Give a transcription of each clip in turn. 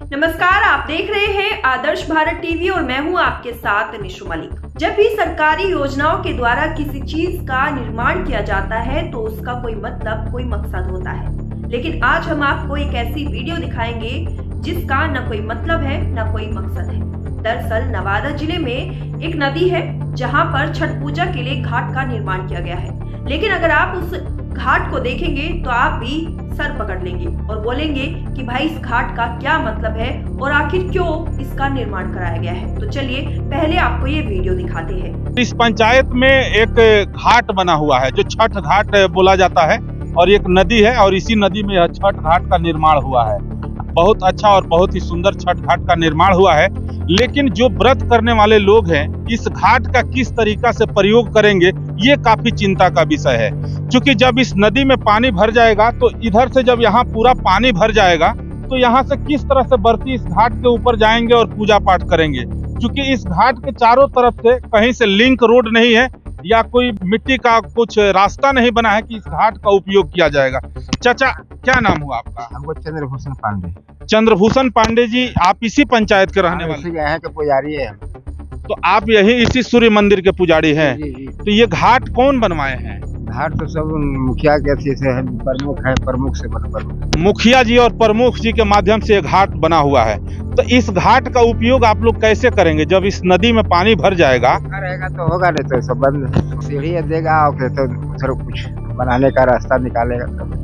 नमस्कार, आप देख रहे हैं आदर्श भारत टीवी और मैं हूं आपके साथ निशु मलिक। जब भी सरकारी योजनाओं के द्वारा किसी चीज का निर्माण किया जाता है तो उसका कोई मतलब, कोई मकसद होता है, लेकिन आज हम आपको एक ऐसी वीडियो दिखाएंगे जिसका न कोई मतलब है न कोई मकसद है। दरअसल नवादा जिले में एक नदी है जहां पर छठ पूजा के लिए घाट का निर्माण किया गया है, लेकिन अगर आप उस घाट को देखेंगे तो आप भी सर पकड़ लेंगे और बोलेंगे कि भाई इस घाट का क्या मतलब है और आखिर क्यों इसका निर्माण कराया गया है। तो चलिए पहले आपको ये वीडियो दिखाते हैं। इस पंचायत में एक घाट बना हुआ है जो छठ घाट बोला जाता है और एक नदी है और इसी नदी में यह छठ घाट का निर्माण हुआ है। बहुत अच्छा और बहुत ही सुंदर छठ घाट का निर्माण हुआ है, लेकिन जो व्रत करने वाले लोग हैं इस घाट का किस तरीका से प्रयोग करेंगे ये काफी चिंता का विषय है। क्योंकि जब इस नदी में पानी भर जाएगा तो इधर से जब यहाँ पूरा पानी भर जाएगा तो यहाँ से किस तरह से व्रती इस घाट के ऊपर जाएंगे और पूजा पाठ करेंगे। क्योंकि इस घाट के चारों तरफ से कहीं से लिंक रोड नहीं है या कोई मिट्टी का कुछ रास्ता नहीं बना है कि इस घाट का उपयोग किया जाएगा। चाचा, क्या नाम हुआ आपका? हमको चंद्रभूषण पांडे। चंद्रभूषण पांडे जी, आप इसी पंचायत के रहने वाले? यहाँ के पुजारी है। तो आप यही इसी सूर्य मंदिर के पुजारी हैं? जी। तो ये घाट कौन बनवाए हैं? घाट तो सब मुखिया के अथी से है, प्रमुख है, प्रमुख से प्रमुख। मुखिया जी और प्रमुख जी के माध्यम से ये घाट बना हुआ है। तो इस घाट का उपयोग आप लोग कैसे करेंगे जब इस नदी में पानी भर जाएगा? रहेगा तो होगा, नहीं तो सब बंद। सीढ़ी देगा और तो उधर कुछ बनाने का रास्ता निकालेगा।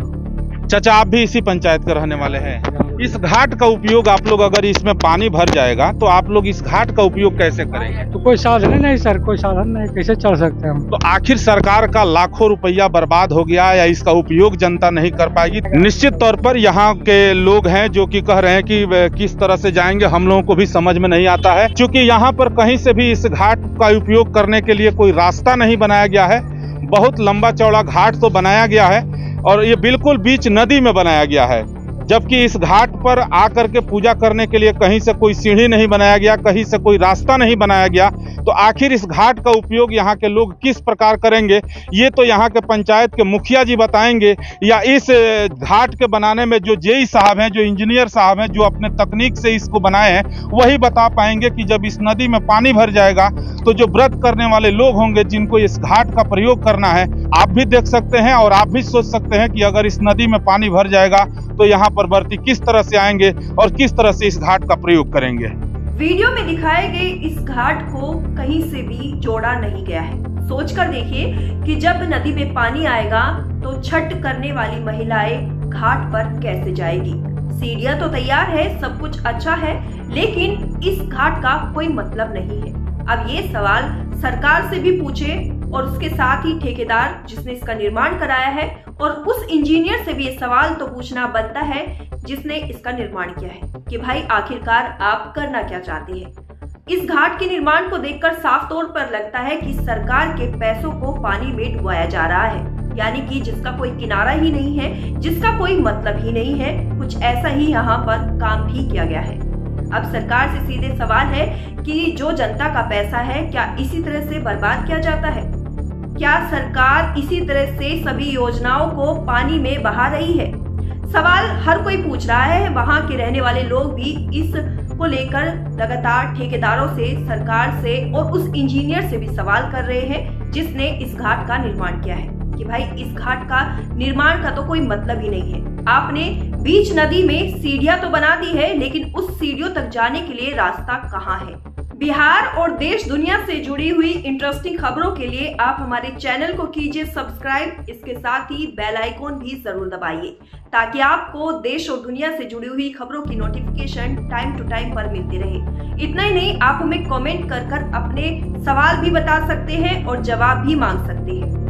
चाचा, आप भी इसी पंचायत के रहने वाले हैं? इस घाट का उपयोग आप लोग, अगर इसमें पानी भर जाएगा तो आप लोग इस घाट का उपयोग कैसे करेंगे? तो कोई साधन नहीं सर, कोई साधन नहीं, कैसे चल सकते हैं हम? तो आखिर सरकार का लाखों रुपया बर्बाद हो गया या इसका उपयोग जनता नहीं कर पाएगी? निश्चित तौर पर यहाँ के लोग हैं जो कि कह रहे हैं कि किस तरह से जाएंगे हम लोगों को भी समझ में नहीं आता है, क्योंकि यहाँ पर कहीं से भी इस घाट का उपयोग करने के लिए कोई रास्ता नहीं बनाया गया है। बहुत लंबा चौड़ा घाट तो बनाया गया है और ये बिल्कुल बीच नदी में बनाया गया है, जबकि इस घाट पर आकर के पूजा करने के लिए कहीं से कोई सीढ़ी नहीं बनाया गया, कहीं से कोई रास्ता नहीं बनाया गया। तो आखिर इस घाट का उपयोग यहाँ के लोग किस प्रकार करेंगे ये तो यहाँ के पंचायत के मुखिया जी बताएंगे, या इस घाट के बनाने में जो जेई साहब हैं, जो इंजीनियर साहब हैं, जो अपने तकनीक से इसको बनाए हैं, वही बता पाएंगे कि जब इस नदी में पानी भर जाएगा तो जो व्रत करने वाले लोग होंगे जिनको इस घाट का प्रयोग करना है, आप भी देख सकते हैं और आप भी सोच सकते हैं कि अगर इस नदी में पानी भर जाएगा तो यहाँ पर व्रती किस तरह से आएंगे और किस तरह से इस घाट का प्रयोग करेंगे। वीडियो में दिखाए गए इस घाट को कहीं से भी जोड़ा नहीं गया है। सोचकर देखिए कि जब नदी में पानी आएगा तो छठ करने वाली महिलाएं घाट पर कैसे जाएगी। सीढ़ियां तो तैयार है, सब कुछ अच्छा है, लेकिन इस घाट का कोई मतलब नहीं है। अब ये सवाल सरकार से भी पूछे और उसके साथ ही ठेकेदार जिसने इसका निर्माण कराया है और उस इंजीनियर से भी ये सवाल तो पूछना बनता है जिसने इसका निर्माण किया है कि भाई आखिरकार आप करना क्या चाहते हैं। इस घाट के निर्माण को देखकर साफ तौर पर लगता है कि सरकार के पैसों को पानी में डुबाया जा रहा है, यानी कि जिसका कोई किनारा ही नहीं है, जिसका कोई मतलब ही नहीं है। कुछ ऐसा ही यहाँ पर काम भी किया गया है। अब सरकार से सीधे सवाल है कि जो जनता का पैसा है क्या इसी तरह से बर्बाद किया जाता है? क्या सरकार इसी तरह से सभी योजनाओं को पानी में बहा रही है? सवाल हर कोई पूछ रहा है। वहां के रहने वाले लोग भी इस को लेकर लगातार ठेकेदारों से, सरकार से और उस इंजीनियर से भी सवाल कर रहे हैं जिसने इस घाट का निर्माण किया है कि भाई इस घाट का निर्माण का तो कोई मतलब ही नहीं है। आपने बीच नदी में सीढ़ियां तो बना दी है, लेकिन उस सीढ़ियों तक जाने के लिए रास्ता कहाँ है? बिहार और देश दुनिया से जुड़ी हुई इंटरेस्टिंग खबरों के लिए आप हमारे चैनल को कीजिए सब्सक्राइब। इसके साथ ही बेल आइकॉन भी जरूर दबाइए ताकि आपको देश और दुनिया से जुड़ी हुई खबरों की नोटिफिकेशन टाइम टू टाइम पर मिलती रहे। इतना ही नहीं, आप हमें कमेंट कर अपने सवाल भी बता सकते हैं और जवाब भी मांग सकते हैं।